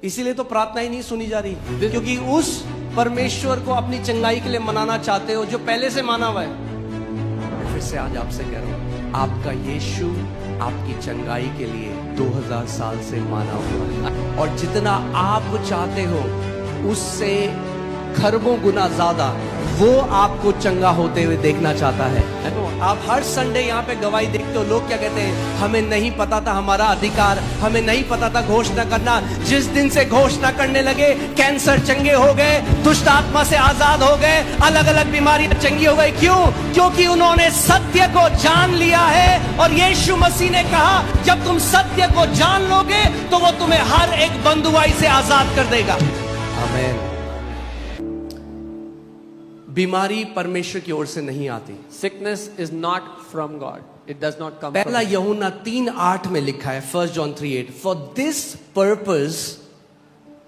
इसीलिए तो प्रार्थना ही नहीं सुनी जा रही, क्योंकि उस परमेश्वर को अपनी चंगाई के लिए मनाना चाहते हो जो पहले से माना हुआ है। फिर से आज आपसे कह रहा हूं, आपका यीशु आपकी चंगाई के लिए 2000 साल से माना हुआ है, और जितना आप चाहते हो उससे खरबों गुना ज्यादा वो आपको चंगा होते हुए देखना चाहता है। आप हर संडे यहाँ पे गवाही देखते हो, लोग क्या कहते हैं, हमें नहीं पता था हमारा अधिकार, हमें नहीं पता था घोषणा करना। जिस दिन से घोषणा करने लगे, कैंसर चंगे हो गए, दुष्ट आत्मा से आजाद हो गए, अलग अलग बीमारियां चंगी हो गई। क्यों? क्योंकि उन्होंने सत्य को जान लिया है। और यीशु मसीह ने कहा, जब तुम सत्य को जान लोगे तो वो तुम्हें हर एक बंधुआई से आजाद कर देगा। आमीन। बीमारी परमेश्वर की ओर से नहीं आती। Sickness is not from God. It does not come पहला from यूहन्ना 3:8 में लिखा है, 1 John 3:8, for this purpose,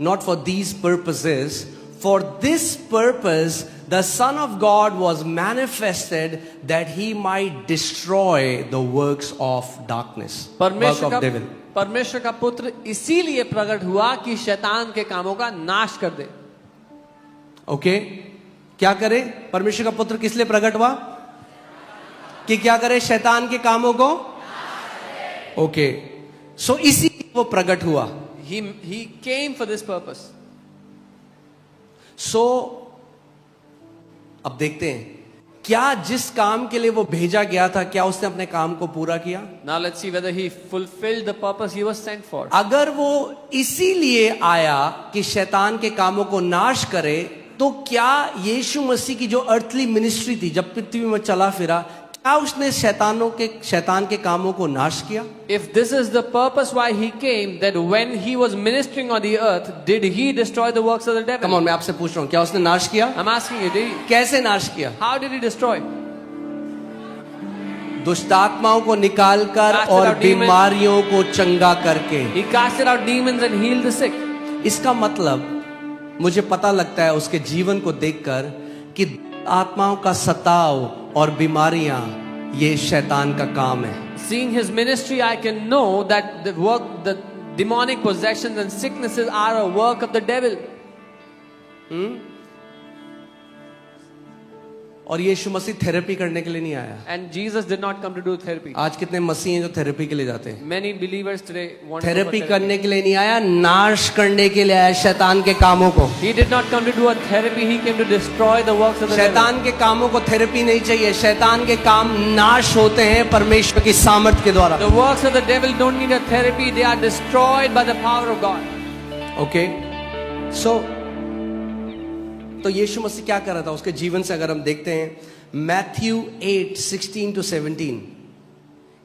not for these purposes, for this purpose the Son of God was manifested that he might destroy the works of darkness, work of devil. परमेश्वर का पुत्र इसीलिए प्रकट हुआ कि शैतान के कामों का नाश कर दे। ओके, क्या करे? परमेश्वर का पुत्र किस लिए प्रकट हुआ? कि क्या करे? शैतान के कामों को। ओके, सो इसी वो प्रकट हुआ। He came for this purpose. सो अब देखते हैं, क्या जिस काम के लिए वो भेजा गया था, क्या उसने अपने काम को पूरा किया? Now let's see whether he fulfilled the purpose he was sent for. अगर वो इसीलिए आया कि शैतान के कामों को नाश करे, तो क्या यीशु मसीह की जो अर्थली मिनिस्ट्री थी, जब पृथ्वी में चला फिरा, क्या उसने शैतान के कामों को नाश किया? If this is the purpose why he came, then when he was ministering on the earth, did he destroy the works of the devil? Come on, मैं आपसे पूछ रहा हूं, क्या उसने नाश किया? I'm asking you, did he? कैसे नाश किया? How did he destroy? दुष्ट आत्माओं को निकालकर और बीमारियों को चंगा करके। He casted out demons and healed the sick. इसका मतलब मुझे पता लगता है उसके जीवन को देखकर कि आत्माओं का सताव और बीमारियां ये शैतान का काम है। Seeing his ministry, I can know that the demonic possessions and sicknesses are a work of the devil. और यीशु मसीह थेरेपी करने के लिए नहीं आया। And Jesus did not come to do therapy. आज कितने मसीह हैं जो थेरेपी के लिए जाते हैं? Many believers today want therapy करने के लिए नहीं आया, नाश करने के लिए आया शैतान के कामों को। He did not come to do a therapy, he came to destroy the works of the devil. शैतान के कामों को थेरेपी नहीं चाहिए, शैतान के काम नाश होते हैं परमेश्वर की सामर्थ के द्वारा। The works of the devil don't need a therapy, they are destroyed by the power of God. Okay, so तो यीशु मसीह क्या कर रहा था उसके जीवन से अगर हम देखते हैं, Matthew 8:16 to 17,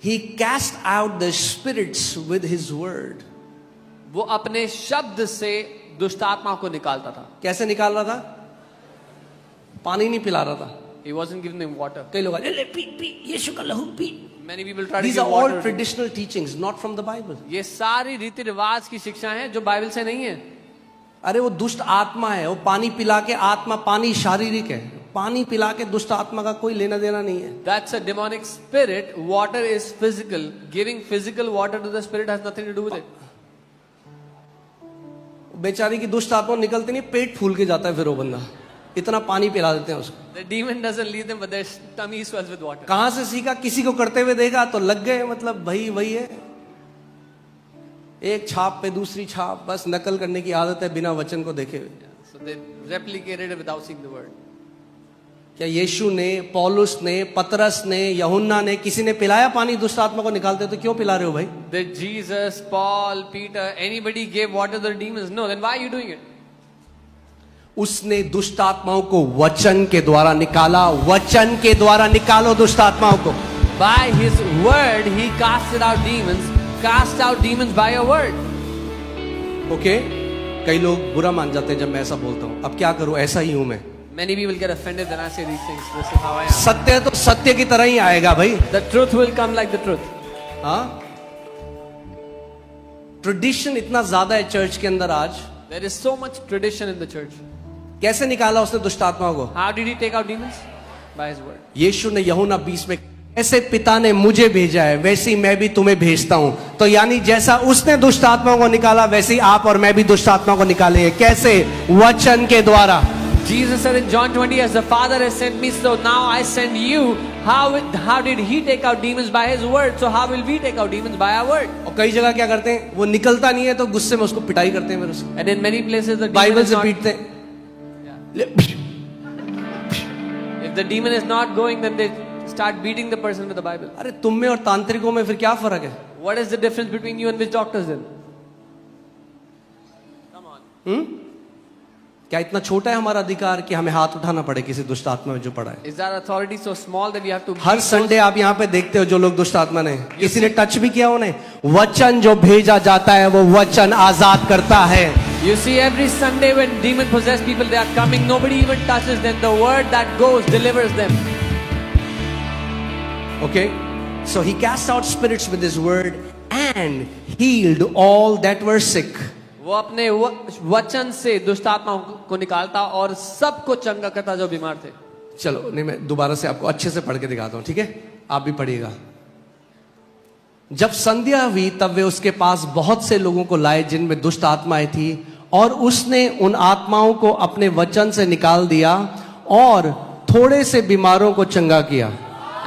he cast out the spirits with his word. वो अपने शब्द से दुष्ट आत्माओं को निकालता था। कैसे निकाल रहा था? पानी नहीं पिला रहा था। He wasn't giving them water. कई लोग ले पी यीशु का लहू P. Many people try to These give are water. all traditional teachings, not from the Bible. ये सारी रीति रिवाज की शिक्षा है जो बाइबल से नहीं है। अरे वो दुष्ट आत्मा है, वो पानी पिला के आत्मा, पानी शारीरिक है, पानी पिला के दुष्ट आत्मा का कोई लेना देना नहीं है। That's a demonic spirit. Water is physical. Giving physical water to the spirit has nothing to do with it. बेचारी की दुष्ट आत्मा निकलती नहीं, पेट फूल के जाता है फिर वो बंदा, इतना पानी पिला देते हैं उसको। The demon doesn't leave them, but their tummy swells with water. कहां से सीखा? किसी को करते हुए देखा तो लग गए, मतलब भाई वही है, एक छाप पे दूसरी छाप, बस नकल करने की आदत है बिना वचन को देखे हुए। So they replicated it without seeing the word. क्या यीशु ने, पौलुस ने, पतरस ने, यूहन्ना ने, किसी ने पिलाया पानी दुष्ट आत्मा को निकालते? तो क्यों पिला रहे हो भाई? Did Jesus, Paul, Peter, anybody gave water to the demons? No. Then why are you doing it? उसने दुष्ट आत्माओं को वचन के द्वारा निकाला। वचन के द्वारा निकालो दुष्ट आत्माओं को। By his word he casted out demons. Cast out demons by your word. Okay, कई लोग बुरा मान जाते हैं जब मैं ऐसा बोलता हूं। अब क्या करूं, ऐसा ही हूं मैं। Many people get offended when I say these things. This is how I am. सत्य तो सत्य की तरह ही आएगा भाई। The truth will come like the truth. हाँ, ट्रेडिशन इतना ज्यादा है चर्च के अंदर आज। There is so much tradition in the church. कैसे निकाला उसने दुष्ट आत्माओं को? How did he take out demons? By his word. यीशु ने यूहन्ना 20 में ऐसे पिता ने मुझे भेजा है वैसे ही मैं भी तुम्हें भेजता हूं। तो यानी जैसा उसने दुष्ट आत्माओं को निकाला वैसे ही आप और मैं भी दुष्ट आत्माओं को निकालेंगे। कैसे? वचन के द्वारा। Jesus said in John 20, as the Father has sent me, so now I send you. How did he take out demons? By his word. So how will we take out demons? By our word. और कई जगह क्या करते हैं, वो निकलता नहीं है तो गुस्से में उसको पिटाई करते हैं, फिर उसको And in many places the demon Bible is से not, पीटते हैं। if the demon is not going, then they start beating the person with the Bible. अरे तुम में और तांत्रिकों में फिर क्या फर्क है? What is the difference between you and witch doctors then? Come on. क्या इतना छोटा है हमारा अधिकार कि हमें हाथ उठाना पड़े किसी दुष्ट आत्मा में जो पड़ा है? Is our authority so small that we have to? Her Sunday आप यहाँ पे देखते हो जो लोग दुष्ट आत्मा ने किसी ने टच भी किया उन्हें, वचन जो भेजा जाता है वो वचन आजाद करता है। You see, every Sunday when demon possessed people they are coming, nobody even touches them. The word that goes delivers them. Okay, so he cast out spirits with his word and healed all that were sick. वो अपने वचन से दुष्ट आत्माओं को निकालता और सबको चंगा करता जो बीमार थे। चलो नहीं, मैं दोबारा से आपको अच्छे से पढ़ के दिखाता हूं, ठीक है? आप भी पढ़िएगा। जब संध्या हुई तब वे उसके पास बहुत से लोगों को लाए जिनमें दुष्ट आत्माएं थी, और उसने उन आत्माओं को अपने वचन से निकाल दिया और थोड़े से बीमारों को चंगा किया।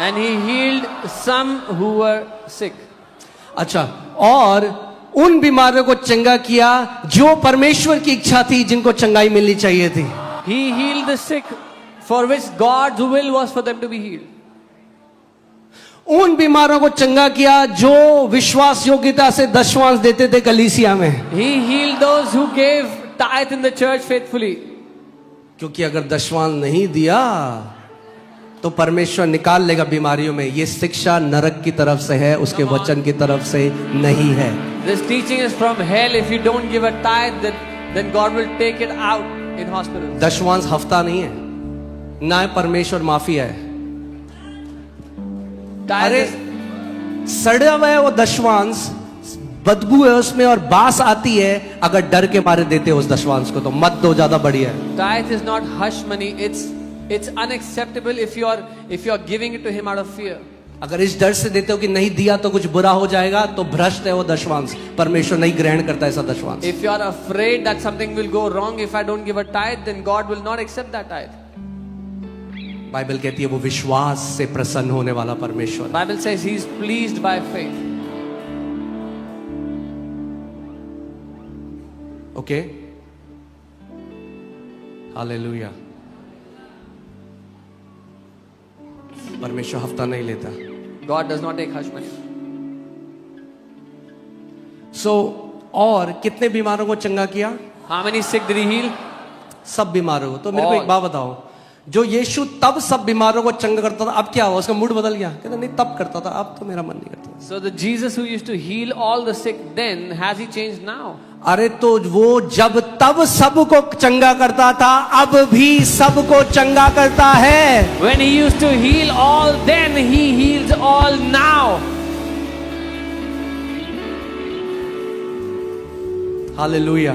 And he healed some who were sick. अच्छा, और उन बीमारों को चंगा किया जो परमेश्वर की इच्छा थी, जिनको चंगाई मिलनी चाहिए थी। He healed the sick for which God's will was for them to be healed. उन बीमारों को चंगा किया जो विश्वास योग्यता से दशवांश देते थे कलीसिया में। He healed those who gave tithe in the church faithfully. क्योंकि अगर दशवांश नहीं दिया तो परमेश्वर निकाल लेगा बीमारियों में। ये शिक्षा नरक की तरफ से है, उसके वचन की तरफ से नहीं है। This teaching is from hell. If you don't give a tithe, then God will take it out in hospitals. दशवांश हफ्ता नहीं है, ना परमेश्वर माफी है। अरे सड़ा हुआ है वो दशवांश, बदबू है उसमें और बास आती है। अगर डर के मारे देते हो उस दशवांश को तो मत दो, ज्यादा बढ़िया है। Tithe is not hush money. It's unacceptable if you are giving it to him out of fear. अगर इस डर से देते हो कि नहीं दिया तो कुछ बुरा हो जाएगा तो भ्रष्ट है वो दशवांश। परमेश्वर नहीं ग्रहण करता ऐसा दशवांश। If you are afraid that something will go wrong if I don't give a tithe, then God will not accept that tithe. Bible कहती है वो विश्वास से प्रसन्न होने वाला परमेश्वर। Bible says he is pleased by faith. Okay, hallelujah. परमेश्वर हफ्ता नहीं लेता। God does not take hush money. और कितने बीमारों को चंगा किया? How many sick did he heal? सब बीमारों को। तो मेरे को All. एक बात बताओ, जो यीशु तब सब बीमारों को चंगा करता था, अब क्या हुआ? उसका मूड बदल गया? कहता नहीं तब करता था, अब तो मेरा मन नहीं करता। So the Jesus who used to heal all the sick then, has he changed now? अरे तो वो जब तब सबको चंगा करता था, अब भी सबको चंगा करता है। When he used to heal all then, he heals all now. Hallelujah.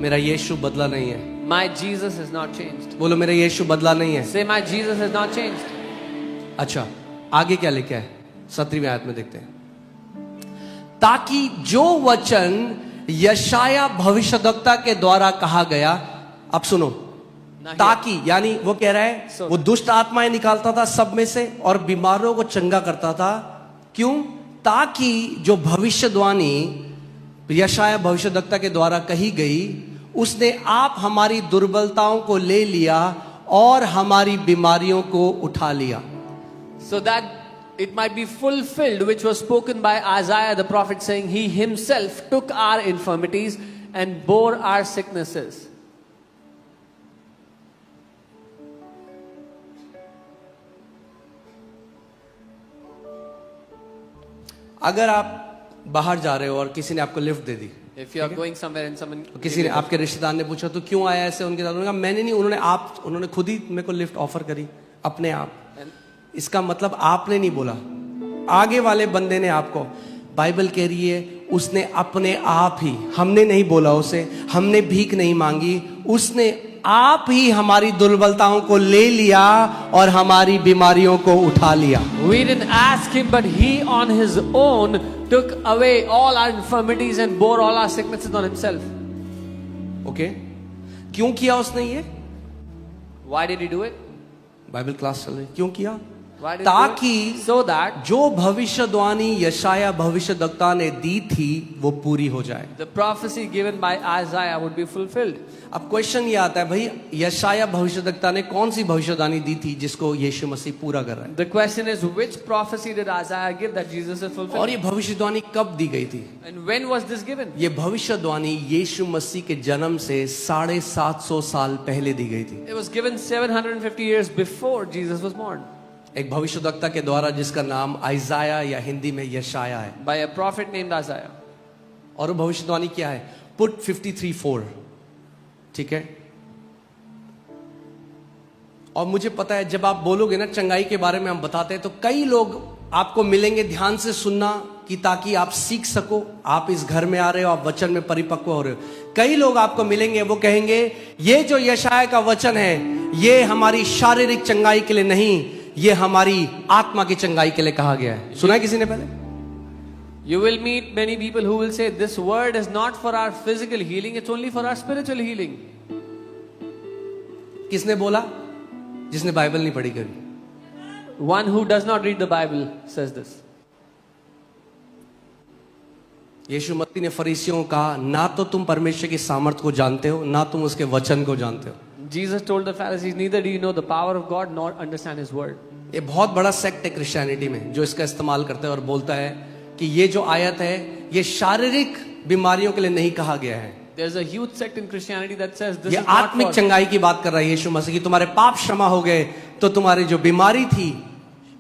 मेरा यीशु बदला नहीं है। My Jesus is not changed. बोलो मेरा यीशु बदला नहीं है। Say my Jesus is not changed. अच्छा, आगे क्या लिखा है? 17वीं आयत में देखते हैं। ताकि जो वचन यशाया भविष्यद्वक्ता के द्वारा कहा गया, अब सुनो, ताकि यानी वो कह रहा है वो दुष्ट आत्माएं निकालता था सब में से और बीमारों को चंगा करता था। क्यों? ताकि जो भविष्यवाणी यशाया भविष्यद्वक्ता के द्वारा कही गई, उसने आप हमारी दुर्बलताओं को ले लिया और हमारी बीमारियों को उठा लिया। So that it might be fulfilled which was spoken by Isaiah the prophet, saying he himself took our infirmities and bore our sicknesses. अगर आप बाहर जा रहे हो और किसी ने आपको lift they the, If you are going somewhere and someone किसी ने आपके रिश्तेदार ने पूछा तो क्यों आया ऐसे उनके साथ, उन्होंने कहा मैंने नहीं, उन्होंने खुद ही मेरे को लिफ्ट ऑफर करी अपने आप। इसका मतलब आपने नहीं बोला, आगे वाले बंदे ने आपको। बाइबल कह रही है उसने अपने आप ही, हमने नहीं बोला उसे, हमने भीख नहीं मांगी, उसने आप ही हमारी दुर्बलताओं को ले लिया और हमारी बीमारियों को उठा लिया. We didn't ask him, but he on his own took away all our infirmities and bore all our sicknesses on himself. Okay क्यों किया उसने ये? Why did he do it? Bible class चल रही, क्यों किया? Why did he do ताकि it? So that जो भविष्यवाणी यशाया भविष्यद्वक्ता ने दी थी वो पूरी हो जाए. the prophecy given by Isaiah would be fulfilled. अब क्वेश्चन ये आता है, भाई यशाया भविष्यद्वक्ता ने कौन सी भविष्यवाणी दी थी जिसको यीशु मसीह पूरा कर रहा है? The question is, which prophecy did Isaiah give that Jesus is और fulfilled? ये भविष्यवाणी कब दी गई थी? And when was this given? ये भविष्यवाणी यीशु मसीह के जन्म से 750 साल पहले दी गई थी. It was given 750 years before Jesus was born एक भविष्यद्वक्ता के द्वारा जिसका नाम आइजाया या हिंदी में यशाया है. by a prophet named Isaiah. और वो भविष्यवाणी क्या है? पुट 53:4. ठीक है. और मुझे पता है जब आप बोलोगे ना चंगाई के बारे में हम बताते हैं तो कई लोग आपको मिलेंगे. ध्यान से सुनना कि ताकि आप सीख सको. आप इस घर में आ रहे हो, आप वचन में परिपक्व हो रहे हो. कई लोग आपको मिलेंगे, वो कहेंगे ये जो यशाया का वचन है ये हमारी शारीरिक चंगाई के लिए नहीं, ये हमारी आत्मा की चंगाई के लिए कहा गया है. सुना है किसी ने पहले? You will meet many people who will say this word is not for our physical healing, it's only for our spiritual healing. किसने बोला? जिसने बाइबल नहीं पढ़ी कभी. One who does not read the Bible says this. यीशु मसीह ने फरीसियों को कहा, ना तो तुम परमेश्वर की सामर्थ को जानते हो, ना तुम उसके वचन को जानते हो. Jesus told the Pharisees, neither do you know the power of God nor understand His word. ये बहुत बड़ा सेक्ट है क्रिश्चियनिटी में जो इसका इस्तेमाल करता है और बोलता है कि ये जो आयत है ये शारीरिक बीमारियों के लिए नहीं कहा गया है. There's a huge sect in Christianity that says this ये is not आत्मिक for. चंगाई की बात कर रहा है यीशु मसीह की. तुम्हारे पाप क्षमा हो गए तो तुम्हारी जो बीमारी थी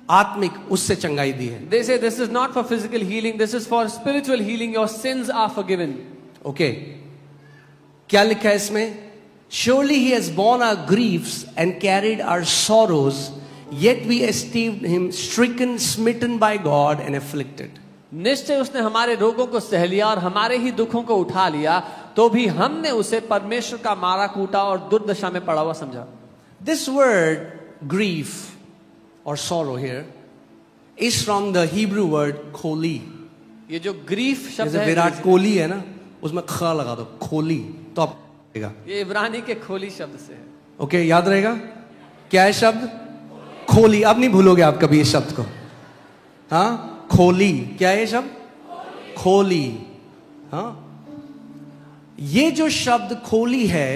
आत्मिक उससे चंगाई दी है. They say this is not for physical healing, this is for spiritual healing. Your sins are forgiven. Okay क्या लिखा है इसमें? Surely he has borne our griefs and carried our sorrows, yet we esteemed him stricken, smitten by God and afflicted. निश्चय उसने हमारे रोगों को सह लिया और हमारे ही दुखों को उठा लिया, तो भी हमने उसे परमेश्वर का मारा कूटा और दुर्दशा में पड़ा हुआ समझा. This word grief or sorrow here is from the Hebrew word kholi. ये जो ग्रीफ शब्द जैसे है, विराट कोहली है ना, उसमें ख लगा दो, खोली, तो आप रहेगा. ये इब्रानी के खोली शब्द से है. ओके याद रहेगा क्या है शब्द? खोली. अब नहीं भूलोगे आप कभी इस शब्द को. हाँ खोली. क्या है ये शब्द? खोली. हाँ ये जो शब्द खोली है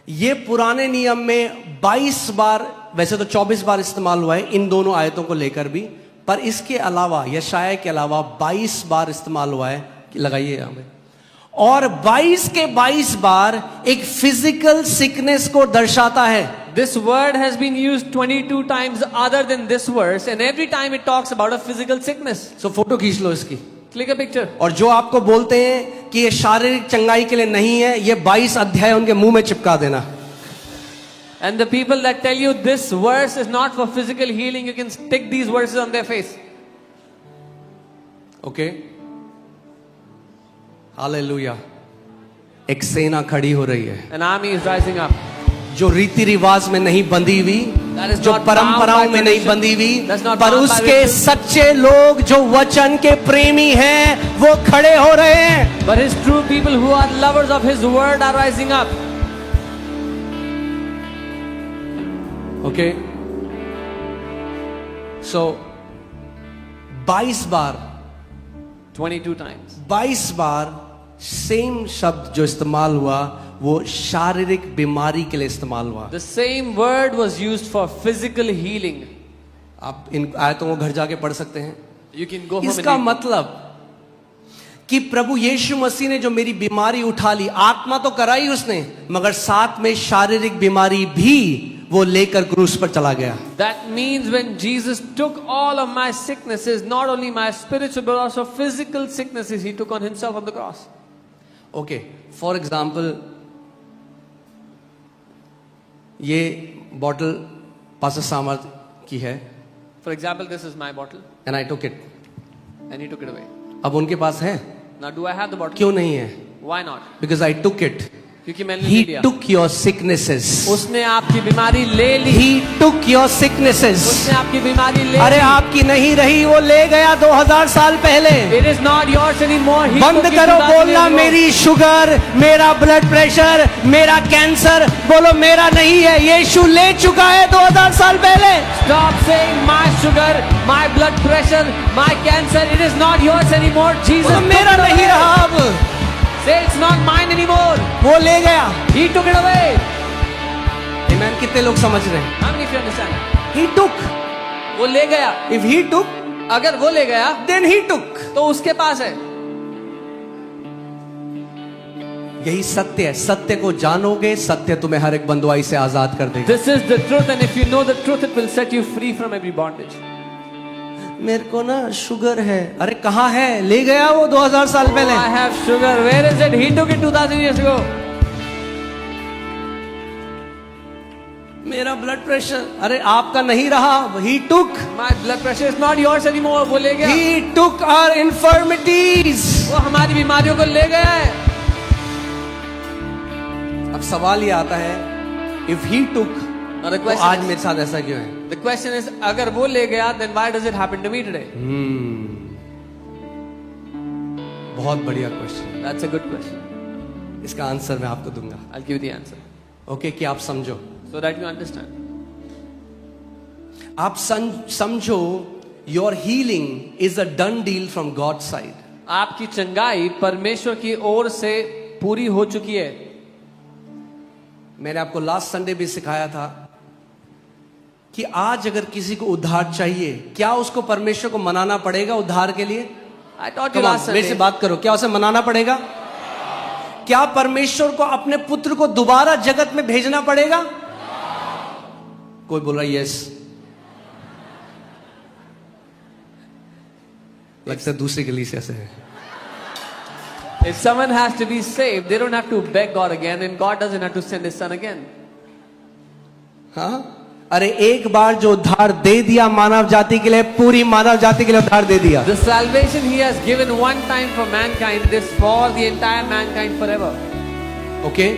ये पुराने नियम में 22 बार, वैसे तो 24 बार इस्तेमाल हुआ है इन दोनों आयतों को लेकर भी, पर इसके अलावा यशाया के अलावा 22 बार इस्तेमाल हुआ है. लगाइए हमें. और 22 के 22 बार एक फिजिकल सिकनेस को दर्शाता है. This word has been used 22 times other than this verse, and every time it talks about a physical sickness. So photo खींच लो इसकी. Click a picture. और जो आपको बोलते हैं कि ये शारीरिक चंगाई के लिए नहीं है, ये 22 अध्याय उनके मुंह में चिपका देना. And the people that tell you this verse is not for physical healing, you can stick these verses on their face. Okay hallelujah. एक सेना खड़ी हो रही है An army is rising up. जो रीति रिवाज में नहीं बंधी हुई, That is जो not परंपराओं bound by में नहीं tradition. बंधी हुई, That's not पर bound by उसके ritual. सच्चे लोग जो वचन के प्रेमी हैं वो खड़े हो रहे हैं. But his true people who are lovers of his word are rising up. Okay so 22 bar 22 times. 22 bar same शब्द जो इस्तेमाल हुआ वो शारीरिक बीमारी के लिए इस्तेमाल हुआ. The same word was used for physical healing. आप इन आयतों को घर जाके पढ़ सकते हैं. You can go home इसका and read. मतलब कि प्रभु यीशु मसीह ने जो मेरी बीमारी उठा ली, आत्मा तो कराई उसने, मगर साथ में शारीरिक बीमारी भी वो लेकर क्रूस पर चला गया. That means when Jesus took all of my sicknesses, not only my spiritual but also physical sicknesses, he took on himself on the cross. Okay for example ये बॉटल पास्टर सामर्थ की है. For example, this is my bottle and I took it. and he took it away. अब उनके पास है. Now do I have the bottle? क्यों नहीं है? Why not? Because I took it. क्योंकि मैंने He ले लिया। took your sicknesses. उसने आपकी बीमारी ले ली। He took your sicknesses. उसने आपकी बीमारी ले अरे ली। आपकी नहीं रही, वो ले गया 2000 साल पहले। It is not yours anymore. He बंद took it करो 2000 बोलना years ago. मेरी शुगर, मेरा ब्लड प्रेशर, मेरा कैंसर, बोलो मेरा नहीं है, यीशु ले चुका है 2000 साल पहले। Stop saying my sugar, my blood pressure, my cancer. It is not yours anymore. Jesus बोलो took मेरा it नहीं away. रहा अब, Say it's not mine anymore. वो ले गया। He took it away. Amen. कितने लोग समझ रहे हैं? How many of you understand? He took. वो ले गया। If he took, अगर वो ले गया then he took. तो उसके पास है। यही सत्य है। सत्य को जानोगे, सत्य तुम्हें हर एक बंधुआई से आजाद कर देगा। This is the truth, and if you know the truth, it will set you free from every bondage. मेरे को ना शुगर है। अरे कहाँ है? ले गया वो 2000 साल पहले। I have sugar. Where is it? He took it 2000 years ago. मेरा ब्लड प्रेशर, अरे आपका नहीं रहा। He took. My blood pressure is not yours anymore. वो ले गया। He took our infirmities. वो हमारी बीमारियों को ले गया है। अब सवाल ये आता है, if he took, Now the तो question आज is- मेरे साथ ऐसा क्यों है? The question is, अगर वो ले गया, then why does it happen to me today? बहुत बढ़िया question. That's a good question. इसका आंसर मैं आपको दूंगा। I'll give you the answer okay, कि आप समझो। so that you understand. आप समझो, your healing is a done deal from God's side. आपकी चंगाई परमेश्वर की ओर से पूरी हो चुकी है। मैंने आपको लास्ट संडे भी सिखाया था कि आज अगर किसी को उद्धार चाहिए, क्या उसको परमेश्वर को मनाना पड़ेगा उद्धार के लिए? I taught you Come on, last मेरे से Sunday. बात करो, क्या उसे मनाना पड़ेगा? क्या परमेश्वर को अपने पुत्र को दोबारा जगत में भेजना पड़ेगा? कोई बोल रहा है यस। लगता है दूसरी गली से ऐसे है। If someone has to be saved, they don't have to beg God again, and God doesn't have to send His Son again. हाँ, अरे एक बार जो उद्धार दे दिया मानव जाति के लिए, पूरी मानव जाति के लिए उद्धार दे दिया। The salvation He has given one time for mankind, this for the entire mankind forever. Okay,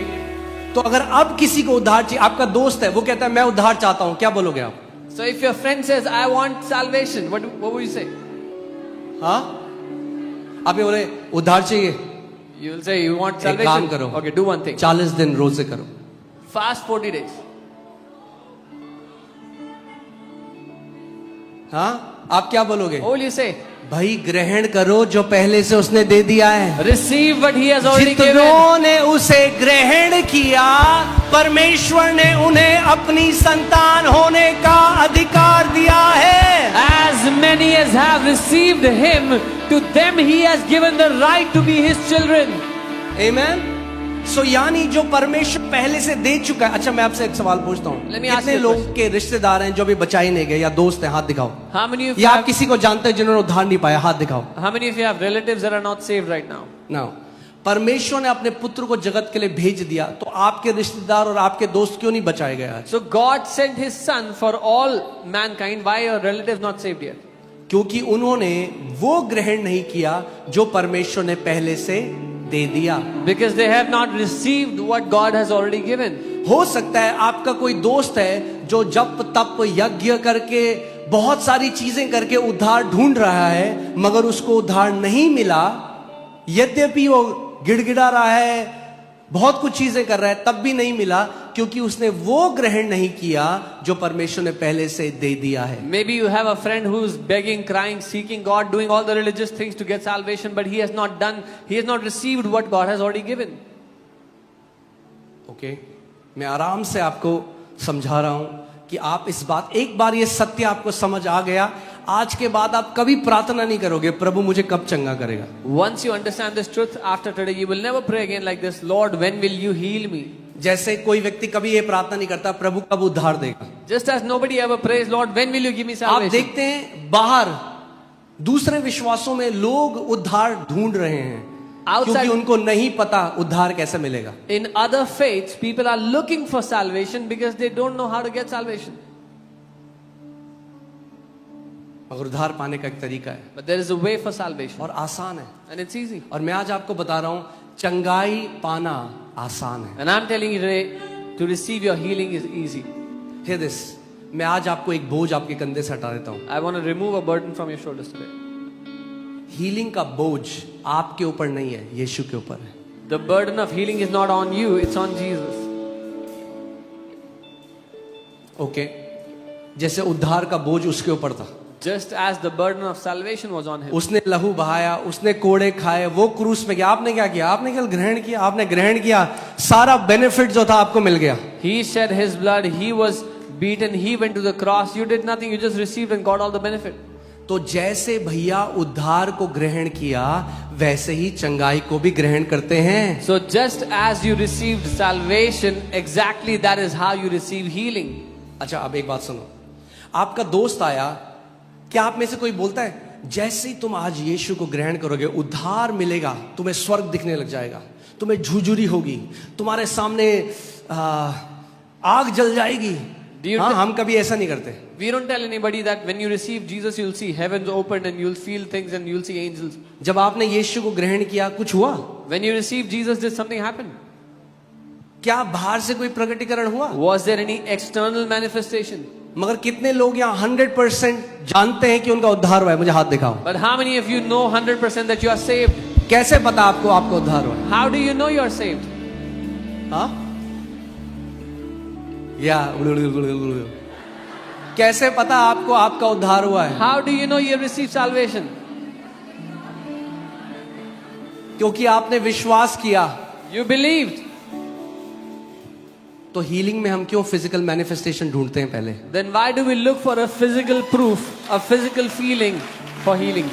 तो अगर अब किसी को उद्धार चाहिए, आपका दोस्त है, वो कहता है मैं उद्धार चाहता हूं, क्या बोलोगे आप? So if your friend says, "I want salvation," what would you say? हाँ, आप ये बोले उद्धार चाहिए, You will say, "You want एक salvation?" काम करो, Okay, do one thing. 40 दिन रोजे करो। Fast 40 days. हाँ, आप क्या बोलोगे? What will you say? भाई ग्रहण करो जो पहले से उसने दे दिया है। Receive what He has already given. जितनों ने उसे ग्रहण किया, परमेश्वर ने उन्हें अपनी संतान होने का अधिकार दिया है। As many as have received Him, to them He has given the right to be His children. Amen. सो यानी जो परमेश्वर पहले से दे चुका है। अच्छा, मैं आपसे एक सवाल पूछता हूँ, Let me ask कितने you a लोग question. के रिश्तेदार हैं जो भी बचा ही नहीं गए, या दोस्त हैं? हाथ दिखाओ। How many of you या आप have, किसी को जानते हैं जिन्होंने उद्धार नहीं पाया? हाथ दिखाओ। how many of you have relatives that are not saved right now? Now, परमेश्वर ने अपने पुत्र को जगत के लिए भेज दिया, तो आपके रिश्तेदार और आपके दोस्त क्यों नहीं बचाए गए आज? So God sent His Son for all mankind. Why are your relatives not saved yet? क्योंकि उन्होंने वो ग्रहण नहीं किया जो परमेश्वर ने पहले से दे दिया। Because they have not received what God has already given. हो सकता है आपका कोई दोस्त है जो जप तप यज्ञ करके बहुत सारी चीजें करके उद्धार ढूंढ रहा है, मगर उसको उद्धार नहीं मिला। यद्यपि वो गिड़गिड़ा रहा है, बहुत कुछ चीजें कर रहा है, तब भी नहीं मिला, क्योंकि उसने वो ग्रहण नहीं किया जो परमेश्वर ने पहले से दे दिया है। Maybe you have a friend who's begging, crying, seeking God, doing all the religious things to get salvation, but he has not received what God has already given. Okay, मैं आराम से आपको समझा रहा हूं कि आप इस बात, एक बार ये सत्य आपको समझ आ गया, आज के बाद आप कभी प्रार्थना नहीं करोगे प्रभु मुझे कब चंगा करेगा। Once you understand this truth, after today, you will never pray again like this, Lord, when will you heal me? जैसे कोई व्यक्ति कभी ये प्रार्थना नहीं करता प्रभु कब उद्धार देगा। Just as nobody ever prays, Lord, when will you give me आप salvation? देखते हैं बाहर दूसरे विश्वासों में लोग उद्धार ढूंढ रहे हैं, क्योंकि उनको नहीं पता उद्धार कैसे मिलेगा। In other faiths, people are looking for salvation because they don't know how to get salvation. मगर उद्धार पाने का एक तरीका है, But there is a way for salvation, और आसान है, and it's easy. और मैं आज आपको बता रहा हूं चंगाई पाना आसान है। And I'm telling you today, to receive your healing is easy. Hear this, मैं आज आपको एक बोझ आपके कंधे से हटा देता हूँ। I want to remove a burden from your shoulders today. Healing का बोझ आपके ऊपर नहीं है, यीशु के ऊपर है। The burden of healing is not on you, it's on Jesus. Okay, जैसे उद्धार का बोझ उसके ऊपर था, Just as the burden of salvation was on him. उसने लहू बहाया, उसने कोड़े खाए, वो क्रूस पे गया। आपने क्या किया? आपने केवल ग्रहण किया, आपने ग्रहण किया, सारा बेनिफिट जो था आपको मिल गया। He shed his blood, he was beaten, he went to the cross. You did nothing, you just received and got all the benefit. तो जैसे भैया उद्धार को ग्रहण किया, वैसे ही चंगाई को भी ग्रहण करते हैं। So just as you received salvation, exactly that is how you receive healing. अच्छा, अब एक बात सुनो, आपका दोस्त आया, क्या आप में से कोई बोलता है जैसे ही तुम आज यीशु को ग्रहण करोगे उद्धार मिलेगा, तुम्हें स्वर्ग दिखने लग जाएगा, तुम्हें झुझुरी होगी, तुम्हारे सामने आग जल जाएगी? हाँ, हम कभी ऐसा नहीं करते। We don't tell anybody that when you receive Jesus, you'll see heavens opened and you'll feel things and you'll see angels. जब आपने यीशु को ग्रहण किया, कुछ हुआ? When you received Jesus, did something happen? क्या बाहर से कोई प्रकटीकरण हुआ? Was there any external manifestation? मगर कितने लोग यहाँ 100% जानते हैं कि उनका उद्धार हुआ है? मुझे हाथ दिखाओ। But how many of you know 100% that you are saved? कैसे पता आपको आपका उद्धार हुआ है? How do you know you are saved? हाँ? या कैसे पता आपको आपका उद्धार हुआ है? How do you know you have received salvation? क्योंकि आपने विश्वास किया। You believed. तो हीलिंग में हम क्यों फिजिकल मैनिफेस्टेशन ढूंढते हैं पहले? Then why do we look for a physical proof, a physical feeling for healing?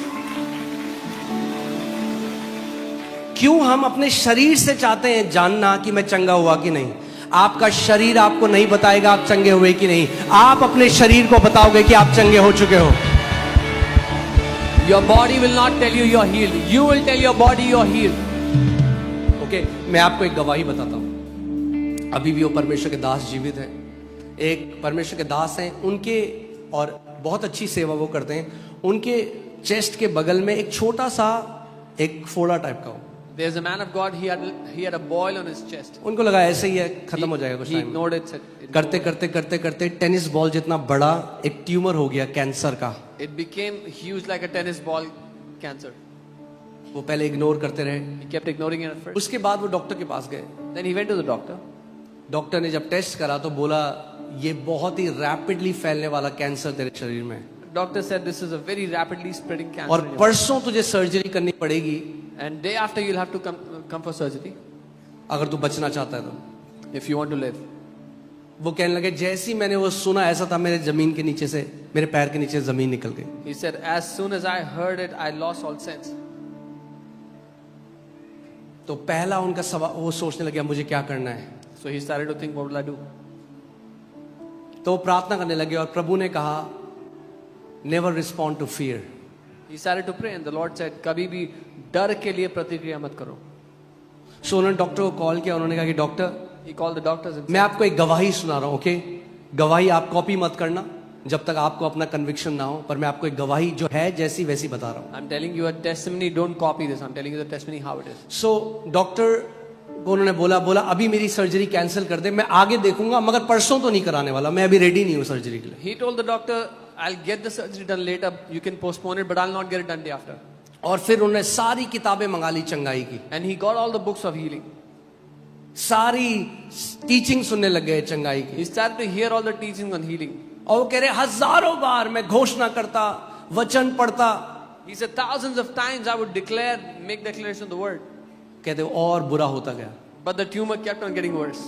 क्यों हम अपने शरीर से चाहते हैं जानना कि मैं चंगा हुआ कि नहीं? आपका शरीर आपको नहीं बताएगा आप चंगे हुए कि नहीं, आप अपने शरीर को बताओगे कि आप चंगे हो चुके हो। Your body will not tell you you're healed. You will tell your body you're healed. Okay, मैं आपको एक गवाही बताता हूं। अभी भी वो परमेश्वर के दास जीवित हैं, एक परमेश्वर के दास हैं, उनके और बहुत अच्छी सेवा वो करते हैं। उनके चेस्ट के बगल में एक छोटा सा एक फोड़ा टाइप का हो। There's a man of God, he had a boil on his chest. उनको लगा ऐसे ही है, खत्म हो जाएगा कुछ He टाइम। ignored it. करते करते करते करते टेनिस बॉल जितना बड़ा एक ट्यूमर हो गया कैंसर का। It became huge like a tennis ball cancer. वो पहले इग्नोर करते रहे, He kept ignoring it at first. उसके बाद वो डॉक्टर के पास गए। Then he went to the doctor. Doctor ने जब टेस्ट करा तो बोला ये बहुत ही रैपिडली फैलने वाला कैंसर तेरे शरीर में है, Doctor said this is a very rapidly spreading cancer. और in your परसों तुझे सर्जरी करनी पड़ेगी body. And day after you'll have to come for surgery अगर तू बचना चाहता है तो। if you want to live. वो कहने लगे जैसे ही मैंने वो सुना, ऐसा था मेरे जमीन के नीचे से, मेरे पैर के नीचे जमीन निकल गई। He said as soon as I heard it, I lost all sense. तो पहला उनका सवाल, वो सोचने लगे मुझे क्या करना है। So he started to think, what will I do? तो वो प्रार्थना करने लगे और प्रभु ने कहा never respond to fear. He started to pray and the Lord said, कभी भी डर के लिए प्रतिक्रिया मत करो. सो उन्होंने डॉक्टर को कॉल किया, उन्होंने कहा कि doctor He called the doctors and मैं said, आपको एक गवाही सुना रहा हूं, ओके? गवाही आप कॉपी मत करना जब तक आपको अपना कन्विक्शन ना हो, पर मैं आपको एक गवाही जो है जैसी वैसी बता रहा हूं। I'm telling you a testimony, don't copy this. I'm telling you the testimony how it is. So doctor को उन्होंने बोला अभी मेरी सर्जरी कैंसिल कर दे, मैं आगे देखूंगा मगर परसों तो नहीं कराने वाला, मैं अभी रेडी नहीं हूं सर्जरी के लिए। He told the doctor, I'll get the surgery done later. You can postpone it, but I'll not get it done day after. और फिर उन्होंने सारी किताबें मंगा ली चंगाई की, And he got all the books of healing. सारी टीचिंग सुनने लग गए चंगाई की, He started to hear all the teachings on healing. और वो कह रहे हजारों बार मैं घोषणा करता, वचन पढ़ता, He said thousands of times I would declare, make declaration of the word. कहते और बुरा होता गया, But the tumor kept on getting worse.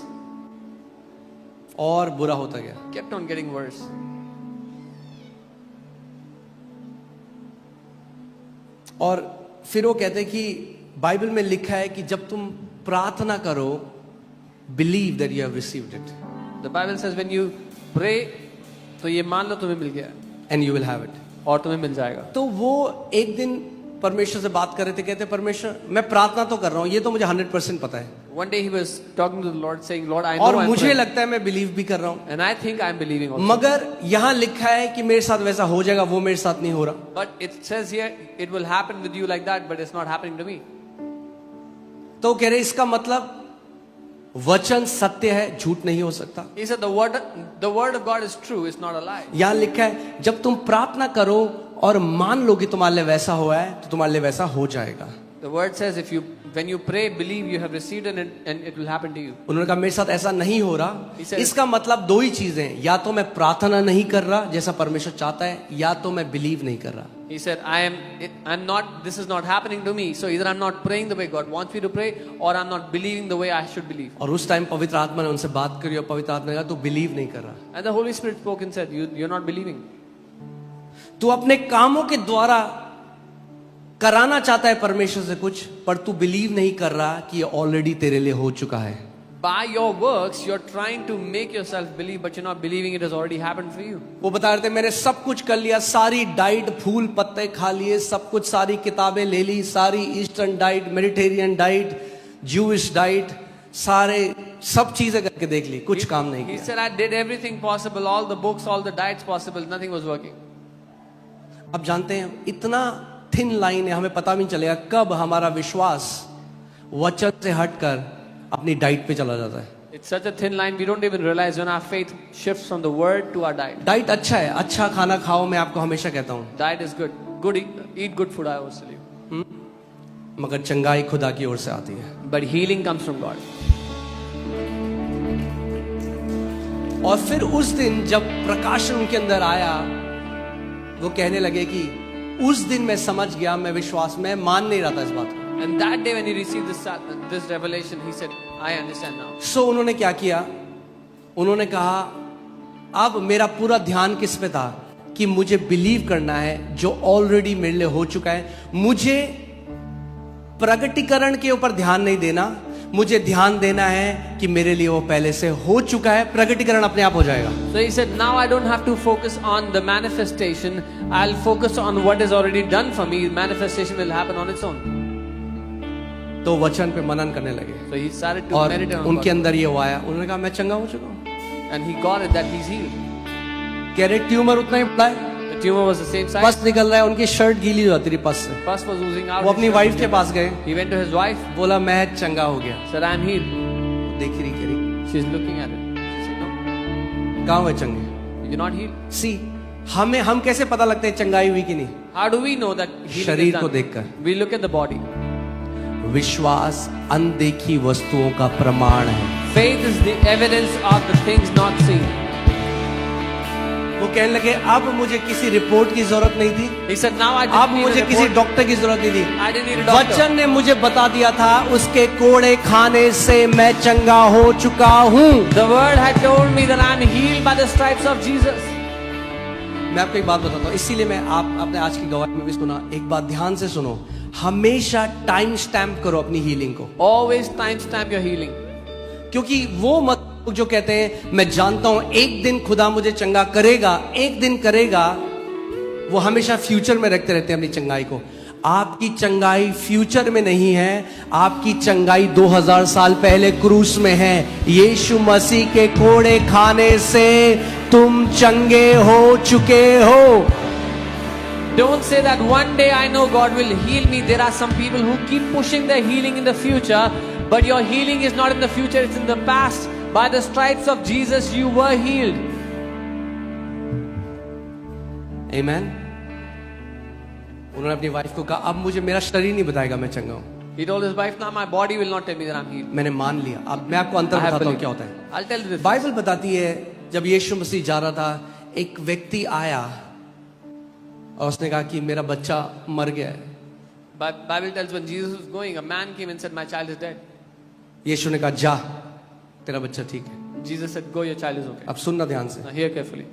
और बुरा होता गया। Kept on getting worse. और फिर वो कहते कि बाइबल में लिखा है कि जब तुम प्रार्थना करो, believe that you have received it The Bible says when you pray, तो ये मान लो तुम्हें मिल गया and you will have it. और तुम्हें मिल जाएगा. तो वो एक दिन परमेश्वर से बात कर रहे थे, कहते परमेश्वर मैं प्रार्थना तो कर रहा हूँ, ये तो मुझे 100% पता है, One day he was talking to the Lord saying, Lord, I know और I'm मुझे praying, लगता है मैं बिलीव भी कर रहा हूँ, and I think I'm believing also. मगर यहाँ लिखा है कि मेरे साथ वैसा हो जाएगा, वो मेरे साथ नहीं हो रहा। But it says here, it will happen with you like that, but it's not happening to me. तो कह रहे इसका मतलब वचन सत्य है, झूठ नहीं हो सकता। He said the word of God is true, it's not a lie. यहां लिखा है जब तुम प्रार्थना करो और मान लो कि तुम्हारे लिए वैसा हुआ है तो तुम्हारे लिए वैसा हो जाएगा। The word says when you pray, believe you have received it and it will happen to you. उन्होंने कहा मेरे साथ ऐसा नहीं हो रहा। He said- इसका मतलब दो ही चीजें, या तो मैं प्रार्थना नहीं कर रहा जैसा परमेश्वर चाहता है, या तो मैं बिलीव नहीं कर रहा। He said, this is not happening to me. So either I'm not praying the way God wants me to pray, or I'm not believing the way I should believe. और उस टाइम पवित्र आत्मा ने उनसे बात करी और पवित्र आत्मा ने कहा तू बिलीव नहीं कर रहा, And the Holy Spirit spoke and said, you're not believing. तू अपने कामों के द्वारा कराना चाहता है परमेश्वर से कुछ, पर तू बिलीव नहीं कर रहा कि ये ऑलरेडी तेरे लिए हो चुका है। By your works, you're trying to make yourself believe, but you're not believing it has already happened for you. वो बता रहे थे मैंने सब कुछ कर लिया, सारी डाइट, फूल पत्ते खा लिए, सब कुछ, सारी किताबें ले ली, सारी eastern diet, Mediterranean diet, Jewish diet, सारे सब चीजें करके देख ली, कुछ काम नहीं He किया। said, I did everything possible, all the books, all the diets possible, nothing was working. अब जानते हैं इतना थिन लाइन है, हमें पता भी नहीं चलेगा कब हमारा विश्वास वचन से हटकर अपनी डाइट पे चला जाता है। It's such a thin line, we don't even realize when our faith shifts from the word to our diet. Diet अच्छा है, अच्छा खाना खाओ, मैं आपको हमेशा कहता हूँ, Diet is good. Eat good food, I always tell you. मगर चंगाई खुदा की ओर से आती है। But healing comes from God. और फिर उस दिन जब प्रकाशन उनके अंदर आया, वो कहने लगे कि उस दिन मैं समझ गया, मैं विश्वास में मान नहीं रहा था इस बात को। And that day when he received this revelation, he said, I understand now. सो उन्होंने क्या किया, उन्होंने कहा अब मेरा पूरा ध्यान किस पे था कि मुझे बिलीव करना है जो ऑलरेडी मेरे लिए हो चुका है। मुझे प्रगटीकरण के ऊपर ध्यान नहीं देना, मुझे ध्यान देना है कि मेरे लिए वो पहले से हो चुका है, प्रगटीकरण अपने आप हो जाएगा। So he said, now I don't have to focus on the manifestation. I'll focus on what is already done for me. Manifestation will happen on its own. तो वचन पे मनन करने लगे So he started to और meditate on उनके God. अंदर ये वो आया, उन्होंने कहा मैं चंगा हो चुका हूँ। And he got it that he's healed. कह रहे ट्यूमर उतना ही बड़ा है, The tumor was the same size. पस निकल रहा है, उनकी शर्ट गीली हो जाती रही पस से। Pus was oozing out. वो अपनी वाइफ के पास गए, He went to his wife, बोला मैं चंगा हो गया। said, I'm healed. देख रही कह रही She's looking at it. She said, no, कहाँ हुए चंगे? you're not healed. सी हम कैसे पता लगता है चंगाई हुई कि नहीं? How do we know that healing शरीर is को done? देखकर। We look at the body. विश्वास अनदेखी वस्तुओं का प्रमाण है। Faith is the evidence of the things not seen. वो कहने लगे अब मुझे किसी रिपोर्ट की जरूरत नहीं थी, He said, now I अब didn't need मुझे a किसी report. डॉक्टर की जरूरत नहीं थी। I didn't need a doctor. वचन ने मुझे बता दिया था उसके कोड़े खाने से मैं चंगा हो चुका हूँ। The word had told me that I'm healed by the stripes of Jesus. मैं आपको एक बात बताता हूँ, इसीलिए मैं आपने आज की गवाही में भी सुना, एक बात ध्यान से सुनो, हमेशा टाइम स्टैम्प करो अपनी हीलिंग को। Always timestamp your healing. क्योंकि वो मत जो कहते हैं मैं जानता हूं एक दिन खुदा मुझे चंगा करेगा, एक दिन करेगा, वो हमेशा फ्यूचर में रखते रहते हैं अपनी चंगाई को। आपकी चंगाई फ्यूचर में नहीं है, आपकी चंगाई 2000 साल पहले क्रूस में है। यीशु मसीह के कोड़े खाने से तुम चंगे हो चुके हो। Don't say that one day I know God will heal me. There are some people who keep pushing their healing in the future, but your healing is not in the future, it's in the past. By the stripes of Jesus, you were healed. Amen. उन्होंने अपनी wife को कहा अब मुझे मेरा शरीर नहीं बताएगा मैं चंगा हूं। He told his wife, now my body will not tell me that I'm healed. मैंने मान लिया। अब मैं आपको अंतर I have बताता हूं believed. क्या होता है। I'll tell you this. Bible बताती है जब यीशु मसीह जा रहा था, एक व्यक्ति आया और उसने कहा कि मेरा बच्चा मर गया है। But Bible tells when Jesus was going, a man came and said, my child is dead. यीशु ने कहा जा तेरा बच्चा ठीक है। Jesus said, go, your child is okay. अब सुनना ध्यान से, Now hear carefully.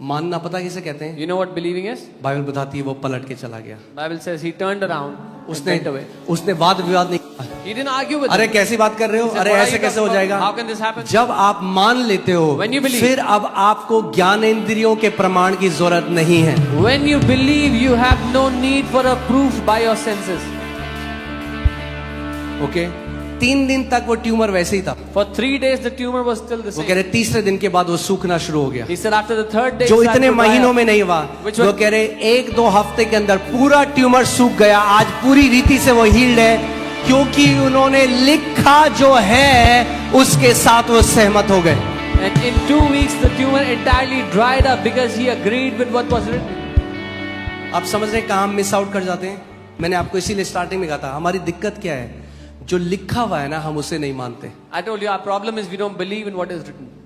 मानना पता किसे कहते हैं? You know what believing is? Bible बताती है वो पलट के चला गया। Bible says he turned around and उसने went away. उसने वाद विवाद नहीं किया। He didn't argue with अरे him. कैसी बात कर रहे हो, He said, अरे "What are ऐसे you कैसे हो talking जाएगा? about? How can this happen?" जब आप मान लेते हो When you believe. फिर अब आपको ज्ञानेंद्रियों के प्रमाण की जरूरत नहीं है। When you believe, you have no need for a proof by your senses. Okay 3 दिन तक वो ट्यूमर वैसे ही था। For 3 days, the tumor was still the वो कह same. रहे तीसरे दिन के बाद वो सूखना शुरू हो गया, He said after the third day, जो it started इतने to dry महीनों up. में नहीं हुआ। Which वो was- कह रहे 1-2 हफ्ते के अंदर पूरा ट्यूमर सूख गया, आज पूरी रीति से वो हील्ड है। क्योंकि उन्होंने लिखा जो है उसके साथ वो सहमत हो गए। And in 2 weeks, the tumor entirely dried up because he agreed with what was written. आप समझ रहे हैं कहाँ हम मिस आउट कर जाते हैं? मैंने आपको इसीलिए स्टार्टिंग में कहा था, हमारी दिक्कत क्या है? जो लिखा हुआ है ना, हम उसे नहीं मानते। I told you our problem is we don't believe in what is written.